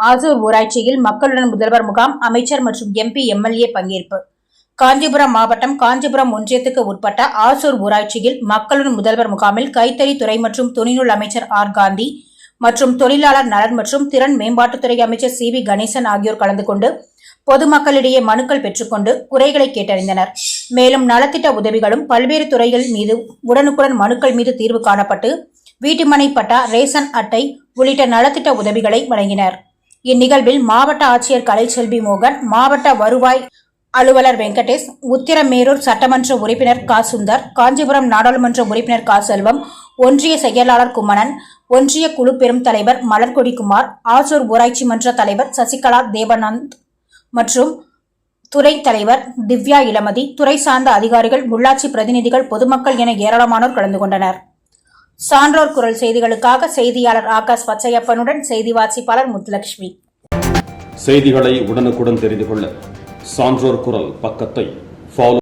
Azure ஊராட்சியில் மக்களுடன் முதல்வர் முகாம். அமைச்சர் மற்றும் எம்பி, எம்எல்ஏ பங்கேற்பு. காஞ்சிபுரம் மாவட்டம் காஞ்சிபுரம் ஒன்றியத்துக்கு உட்பட்ட ஆசூர் ஊராட்சியில் மக்களுடன் முதல்வர் முகாமில் கைத்தறி துறை மற்றும் துணிநூல் அமைச்சர் ஆர். காந்தி மற்றும் தொழிலாளர் நலன் மற்றும் திறன் மேம்பாட்டுத்துறை அமைச்சர் சி. வி. கணேசன் ஆகியோர் கலந்து கொண்டு பொதுமக்களிடையே மனுக்கள் பெற்றுக்கொண்டு குறைகளை கேட்டறிந்தனர். மேலும் நலத்திட்ட உதவிகளும் பல்வேறு துறைகள் மீது உடனுக்குடன் மனுக்கள் மீது தீர்வு காணப்பட்டு வீட்டுமனை பட்டா, ரேஷன் அட்டை உள்ளிட்ட நலத்திட்ட உதவிகளை வழங்கினர். இந்நிகழ்வில் மாவட்ட ஆட்சியர் கலைச்செல்வி மோகன், மாவட்ட வருவாய் அலுவலர் வெங்கடேஷ், உத்திரமேரூர் சட்டமன்ற உறுப்பினர் கா. சுந்தர், காஞ்சிபுரம் நாடாளுமன்ற உறுப்பினர் கா. செல்வம், ஒன்றிய செயலாளர் குமணன், ஒன்றிய குழு பெரும் தலைவர் மலர்கொடி குமார், ஆசூர் ஊராட்சி மன்ற தலைவர் சசிகலா தேவானந்த் மற்றும் துறை தலைவர் திவ்யா இளமதி, துறை சார்ந்த அதிகாரிகள், உள்ளாட்சி பிரதிநிதிகள், பொதுமக்கள் என ஏராளமானோர் கலந்து கொண்டனர். சான்றோர் குரல் செய்திகளுக்காக செய்தியாளர் ஆகாஷ் பச்சையப்பனுடன் செய்தி வாசிப்பாளர் முத்துலட்சுமி. செய்திகளை உடனுக்குடன் தெரிந்து கொள்ள சான்றோர் குரல் பக்கத்தை ஃபாலோ